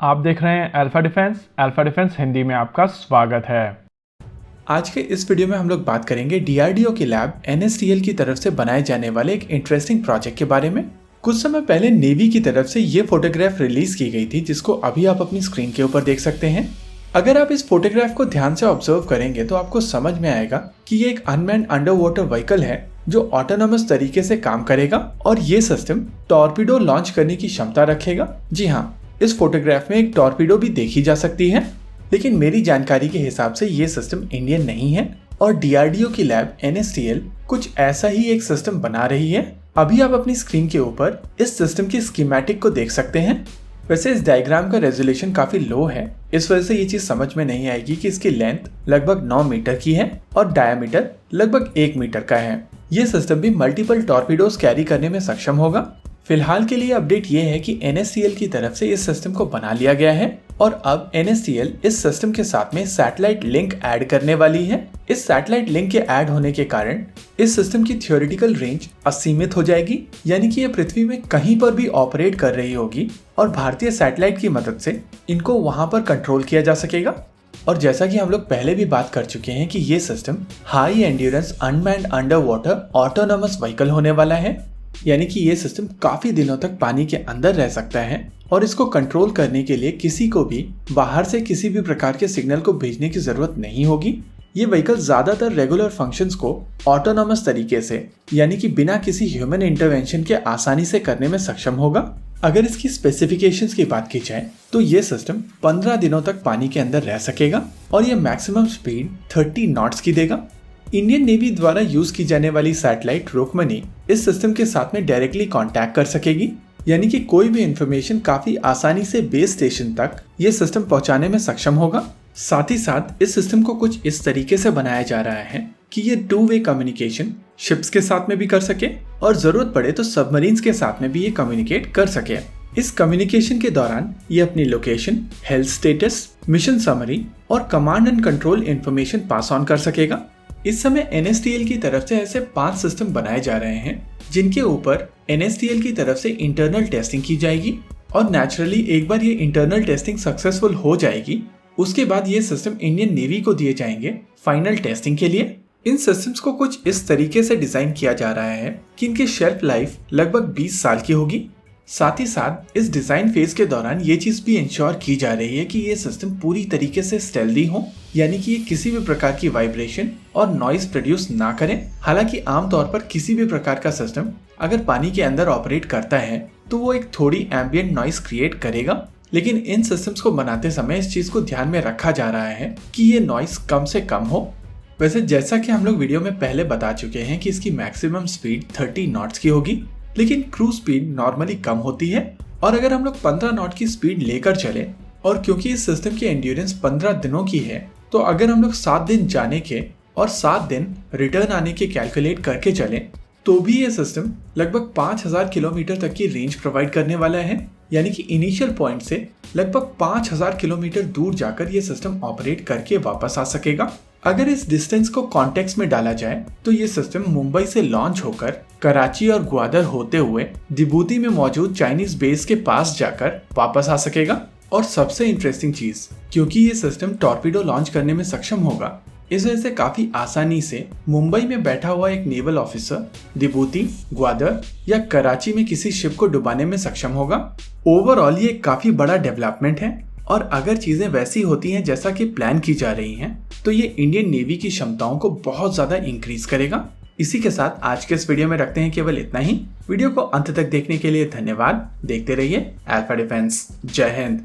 आप देख रहे हैं अल्फा डिफेंस हिंदी में आपका स्वागत है। आज के इस वीडियो में हम लोग बात करेंगे डीआरडीओ की लैब एनएसटीएल की तरफ से बनाए जाने वाले एक इंटरेस्टिंग प्रोजेक्ट के बारे में। कुछ समय पहले नेवी की तरफ से ये फोटोग्राफ रिलीज की गई थी, जिसको अभी आप अपनी स्क्रीन के ऊपर देख सकते हैं। अगर आप इस फोटोग्राफ को ध्यान से ऑब्जर्व करेंगे तो आपको समझ में आएगा कि ये एक अनमैन्ड अंडर वाटर व्हीकल है जो ऑटोनोमस तरीके से काम करेगा और ये सिस्टम टॉर्पीडो लॉन्च करने की क्षमता रखेगा। जी हाँ, इस फोटोग्राफ में एक टॉर्पीडो भी देखी जा सकती है, लेकिन मेरी जानकारी के हिसाब से ये सिस्टम इंडियन नहीं है और डीआरडीओ की लैब एनएसटीएल कुछ ऐसा ही एक सिस्टम बना रही है। अभी आप अपनी स्क्रीन के ऊपर इस सिस्टम की स्कीमेटिक को देख सकते हैं। वैसे इस डायग्राम का रेजोल्यूशन काफी लो है, इस वजह से ये चीज समझ में नहीं आएगी कि इसकी लेंथ लगभग 9 मीटर की है और डायमीटर लगभग 1 मीटर का है। ये सिस्टम भी मल्टीपल टॉर्पीडोज कैरी करने में सक्षम होगा। फिलहाल के लिए अपडेट ये है कि एनएसटीएल की तरफ से इस सिस्टम को बना लिया गया है और अब एनएसटीएल इस सिस्टम के साथ में सैटेलाइट लिंक ऐड करने वाली है। इस सैटेलाइट लिंक के ऐड होने के कारण इस सिस्टम की थ्योरेटिकल रेंज असीमित हो जाएगी, यानी कि ये पृथ्वी में कहीं पर भी ऑपरेट कर रही होगी और भारतीय सैटेलाइट की मदद से इनको वहां पर कंट्रोल किया जा सकेगा। और जैसा कि हम लोग पहले भी बात कर चुके हैं कि ये system high endurance unmanned under water autonomous vehicle होने वाला है, यानी कि ये सिस्टम काफी दिनों तक पानी के अंदर रह सकता है और इसको कंट्रोल करने के लिए किसी को भी बाहर से किसी भी प्रकार के सिग्नल को भेजने की जरूरत नहीं होगी। ये व्हीकल ज्यादातर रेगुलर फंक्शंस को ऑटोनोमस तरीके से, यानी कि बिना किसी ह्यूमन इंटरवेंशन के आसानी से करने में सक्षम होगा। अगर इसकी स्पेसिफिकेशंस की बात की जाए तो ये सिस्टम 15 दिनों तक पानी के अंदर रह सकेगा और ये मैक्सिमम स्पीड 30 नॉट्स की देगा। इंडियन नेवी द्वारा यूज की जाने वाली सैटेलाइट रुक्मणी इस सिस्टम के साथ में डायरेक्टली कांटेक्ट कर सकेगी, यानी कि कोई भी इंफॉर्मेशन काफी आसानी से बेस स्टेशन तक ये सिस्टम पहुंचाने में सक्षम होगा। साथ ही साथ इस सिस्टम को कुछ इस तरीके से बनाया जा रहा है कि ये 2-वे कम्युनिकेशन शिप्स के साथ में भी कर सके और जरूरत पड़े तो सबमरीन्स के साथ में भी ये कम्युनिकेट कर सके। इस कम्युनिकेशन के दौरान ये अपनी location, health status, mission summary और command and control information pass on कर सकेगा। इस समय एनएसटीएल की तरफ से ऐसे 5 सिस्टम बनाए जा रहे हैं जिनके ऊपर एनएसटीएल की तरफ से इंटरनल टेस्टिंग की जाएगी और नेचुरली एक बार ये इंटरनल टेस्टिंग सक्सेसफुल हो जाएगी, उसके बाद ये सिस्टम इंडियन नेवी को दिए जाएंगे फाइनल टेस्टिंग के लिए। इन सिस्टम्स को कुछ इस तरीके से डिजाइन किया जा रहा है कि इनकी शेल्फ लाइफ लगभग 20 साल की होगी। साथ ही साथ इस डिजाइन फेज के दौरान ये चीज भी इंश्योर की जा रही है कि ये सिस्टम पूरी तरीके से स्टेल्दी हो, यानी कि ये किसी भी प्रकार की वाइब्रेशन और नॉइज प्रोड्यूस ना करें। हालांकि आमतौर पर किसी भी प्रकार का सिस्टम अगर पानी के अंदर ऑपरेट करता है तो वो एक थोड़ी एम्बिएंट नॉइज क्रिएट करेगा, लेकिन इन सिस्टम्स को बनाते समय इस चीज को ध्यान में रखा जा रहा है कि ये नॉइज कम से कम हो। वैसे जैसा कि हम लोग वीडियो में पहले बता चुके हैं कि इसकी मैक्सिमम स्पीड 30 नॉट्स की होगी, लेकिन क्रूज स्पीड नॉर्मली कम होती है और अगर हम लोग 15 नॉट की स्पीड लेकर चले और क्योंकि इस सिस्टम की एंड्योरेंस 15 दिनों की है, तो अगर हम लोग 7 दिन जाने के और 7 दिन रिटर्न आने के कैलकुलेट करके चले तो भी ये सिस्टम लगभग 5000 किलोमीटर तक की रेंज प्रोवाइड करने वाला है, यानी कि इनिशियल पॉइंट से लगभग 5000 किलोमीटर दूर जाकर ये सिस्टम ऑपरेट करके वापस आ सकेगा। अगर इस डिस्टेंस को कॉन्टेक्स्ट में डाला जाए तो ये सिस्टम मुंबई से लॉन्च होकर कराची और ग्वादर होते हुए दिबूती में मौजूद चाइनीज बेस के पास जाकर वापस आ सकेगा। और सबसे इंटरेस्टिंग चीज, क्योंकि ये सिस्टम टॉर्पीडो लॉन्च करने में सक्षम होगा, इस वजह से काफी आसानी से मुंबई में बैठा हुआ एक नेवल ऑफिसर दिबूती, ग्वादर या कराची में किसी शिप को डुबाने में सक्षम होगा। ओवरऑल ये काफी बड़ा डेवलपमेंट है और अगर चीजें वैसी होती हैं जैसा कि प्लान की जा रही हैं, तो ये इंडियन नेवी की क्षमताओं को बहुत ज्यादा इंक्रीज करेगा। इसी के साथ आज के इस वीडियो में रखते हैं केवल इतना ही। वीडियो को अंत तक देखने के लिए धन्यवाद। देखते रहिए अल्फा डिफेंस। जय हिंद।